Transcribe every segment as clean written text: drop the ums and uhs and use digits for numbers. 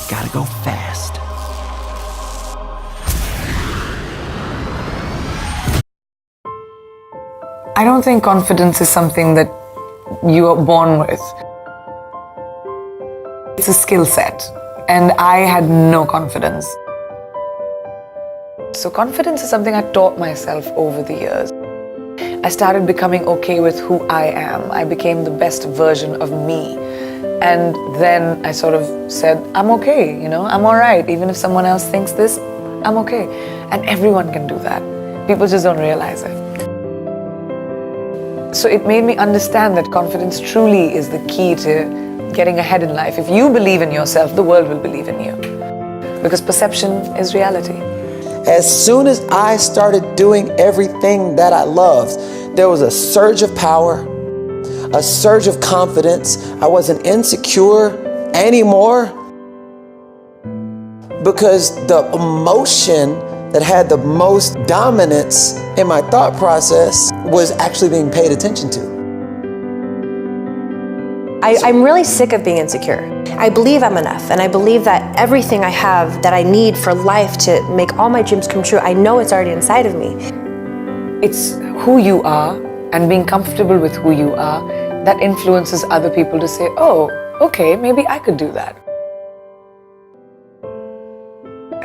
gotta go fast. I don't think confidence is something that you are born with. It's a skill set, and I had no confidence. So confidence is something I taught myself over the years. I started becoming okay with who I am. I became the best version of me. And then I sort of said, I'm okay, I'm all right. Even if someone else thinks this, I'm okay. And everyone can do that. People just don't realize it. So it made me understand that confidence truly is the key to getting ahead in life. If you believe in yourself, the world will believe in you. Because perception is reality. As soon as I started doing everything that I loved, there was a surge of power, a surge of confidence. I wasn't insecure anymore because the emotion that had the most dominance in my thought process was actually being paid attention to. I'm really sick of being insecure. I believe I'm enough, and I believe that everything I have that I need for life to make all my dreams come true, I know it's already inside of me. It's who you are and being comfortable with who you are that influences other people to say, oh, okay, maybe I could do that.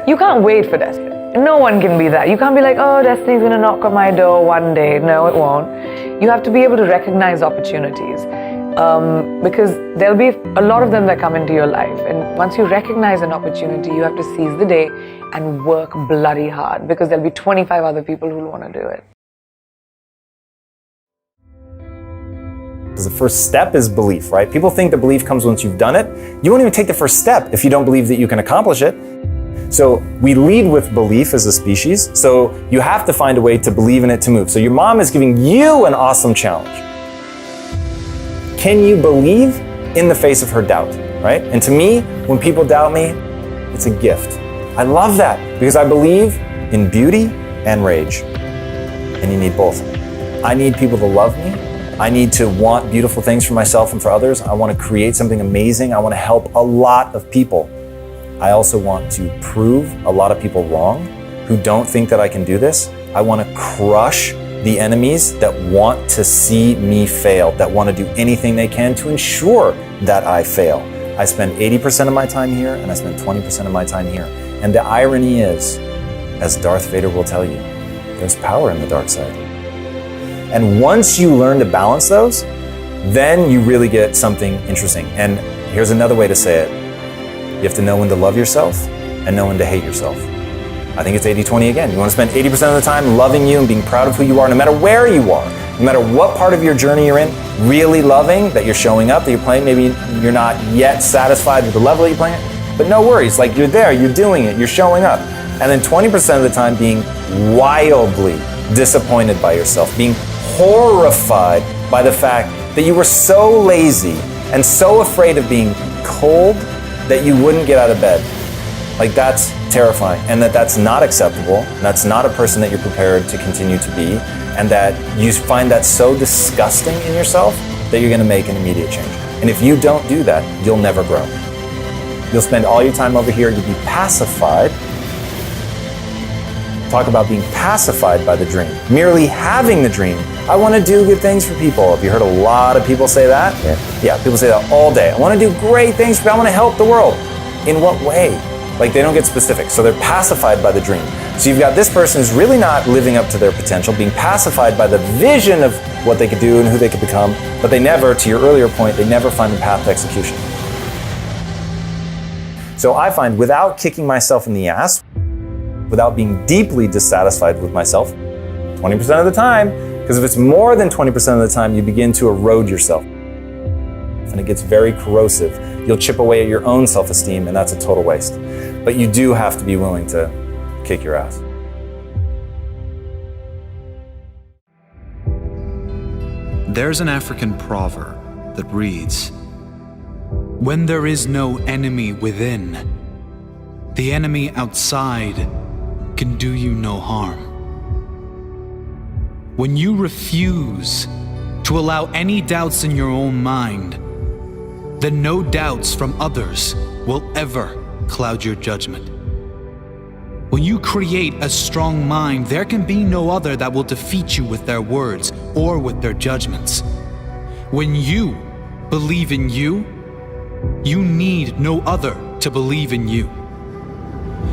You can't wait for destiny. No one can be that. You can't be like, oh, destiny's gonna knock on my door one day. No, it won't. You have to be able to recognize opportunities. Because there'll be a lot of them that come into your life, and once you recognize an opportunity, you have to seize the day and work bloody hard, because there'll be 25 other people who'll want to do it. Because the first step is belief, right? People think the belief comes once you've done it. You won't even take the first step if you don't believe that you can accomplish it. So we lead with belief as a species, so you have to find a way to believe in it to move. So your mom is giving you an awesome challenge. Can you believe in the face of her doubt, right? And to me, when people doubt me, it's a gift. I love that because I believe in beauty and rage. And you need both. I need people to love me. I need to want beautiful things for myself and for others. I want to create something amazing. I want to help a lot of people. I also want to prove a lot of people wrong who don't think that I can do this. I want to crush the enemies that want to see me fail, that want to do anything they can to ensure that I fail. I spend 80% of my time here and I spend 20% of my time here. And the irony is, as Darth Vader will tell you, there's power in the dark side. And once you learn to balance those, then you really get something interesting. And here's another way to say it. You have to know when to love yourself and know when to hate yourself. I think it's 80-20 again. You want to spend 80% of the time loving you and being proud of who you are, no matter where you are, no matter what part of your journey you're in, really loving that you're showing up, that you're playing. Maybe you're not yet satisfied with the level that you're playing it, but no worries. Like you're there, you're doing it, you're showing up. And then 20% of the time being wildly disappointed by yourself, being horrified by the fact that you were so lazy and so afraid of being cold that you wouldn't get out of bed. Like that's terrifying, and that's not acceptable. And that's not a person that you're prepared to continue to be, and that you find that so disgusting in yourself that you're gonna make an immediate change. And if you don't do that, you'll never grow. You'll spend all your time over here, you'll be pacified. Talk about being pacified by the dream. Merely having the dream. I want to do good things for people. Have you heard a lot of people say that? Yeah, people say that all day. I want to do great things for people. I want to help the world. In what way? Like they don't get specific. So they're pacified by the dream. So you've got this person who's really not living up to their potential, being pacified by the vision of what they could do and who they could become, but they never, to your earlier point, they never find the path to execution. So I find without kicking myself in the ass, without being deeply dissatisfied with myself, 20% of the time, because if it's more than 20% of the time, you begin to erode yourself. And it gets very corrosive. You'll chip away at your own self-esteem, and that's a total waste. But you do have to be willing to kick your ass. There's an African proverb that reads, "When there is no enemy within, the enemy outside can do you no harm." When you refuse to allow any doubts in your own mind, then no doubts from others will ever cloud your judgment. When you create a strong mind, there can be no other that will defeat you with their words or with their judgments. When you believe in you, you need no other to believe in you.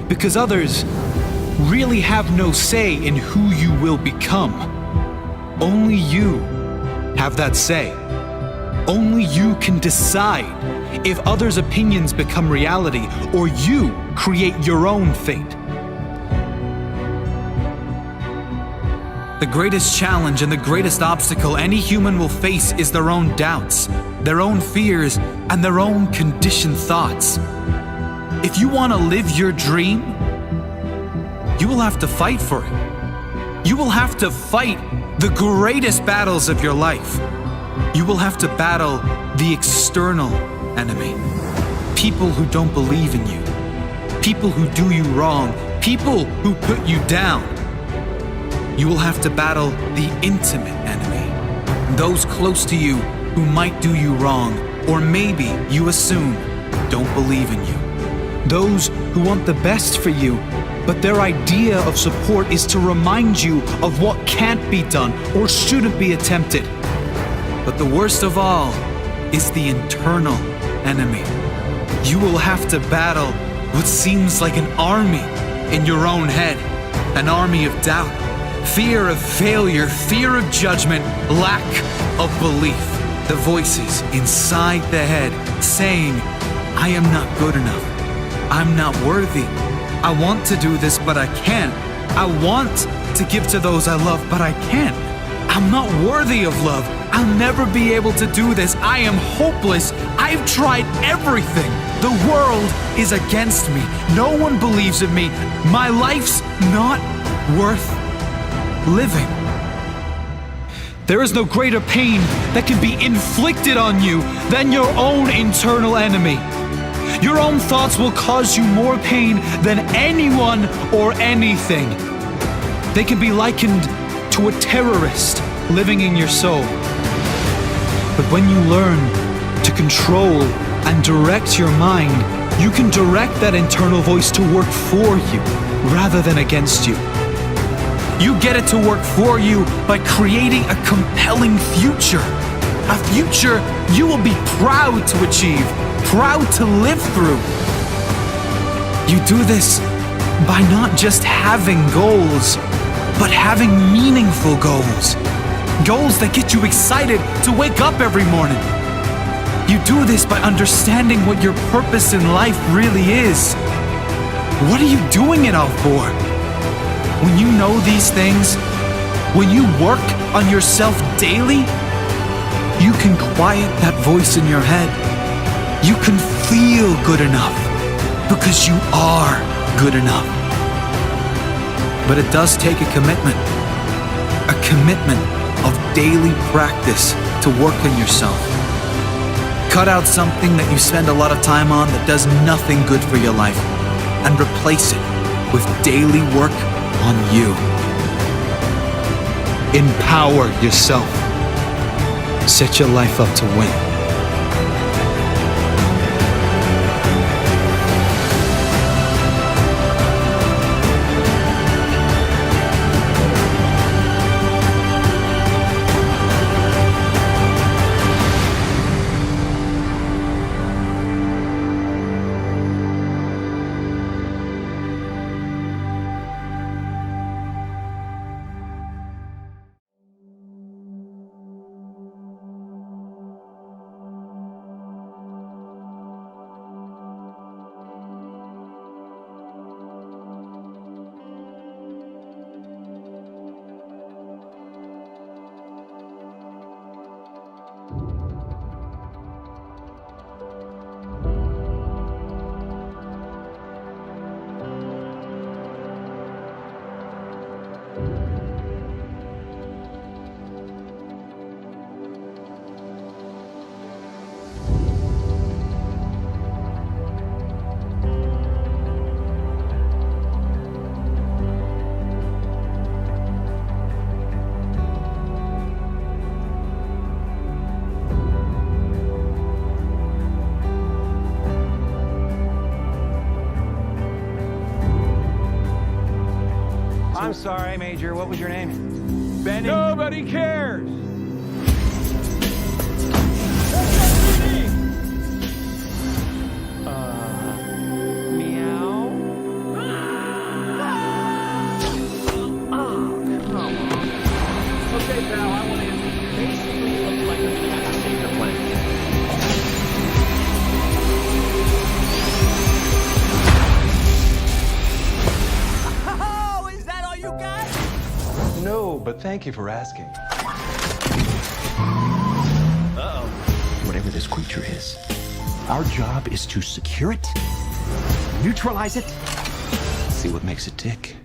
Because others really have no say in who you will become. Only you have that say. Only you can decide if others' opinions become reality or you create your own fate. The greatest challenge and the greatest obstacle any human will face is their own doubts, their own fears, and their own conditioned thoughts. If you want to live your dream, you will have to fight for it. You will have to fight the greatest battles of your life. You will have to battle the external enemy. People who don't believe in you. People who do you wrong. People who put you down. You will have to battle the intimate enemy. Those close to you who might do you wrong, or maybe you assume don't believe in you. Those who want the best for you, but their idea of support is to remind you of what can't be done or shouldn't be attempted. But the worst of all is the internal enemy. You will have to battle what seems like an army in your own head, an army of doubt, fear of failure, fear of judgment, lack of belief. The voices inside the head saying, I am not good enough. I'm not worthy. I want to do this, but I can't. I want to give to those I love, but I can't. I'm not worthy of love. I'll never be able to do this. I am hopeless. I've tried everything. The world is against me. No one believes in me. My life's not worth living. There is no greater pain that can be inflicted on you than your own internal enemy. Your own thoughts will cause you more pain than anyone or anything. They can be likened to a terrorist living in your soul. But when you learn to control and direct your mind, you can direct that internal voice to work for you rather than against you. You get it to work for you by creating a compelling future. A future you will be proud to achieve, proud to live through. You do this by not just having goals, but having meaningful goals. Goals that get you excited to wake up every morning. You do this by understanding what your purpose in life really is. What are you doing it all for? When you know these things, when you work on yourself daily, you can quiet that voice in your head. You can feel good enough because you are good enough. But it does take a commitment of daily practice to work on yourself. Cut out something that you spend a lot of time on that does nothing good for your life and replace it with daily work on you. Empower yourself. Set your life up to win. I'm sorry, Major. What was your name? Benny. Nobody cares. Meow. Okay, pal, I want to basically look like a senior plan. Oh, is that all you got? No, but thank you for asking. Whatever this creature is, our job is to secure it, neutralize it, see what makes it tick.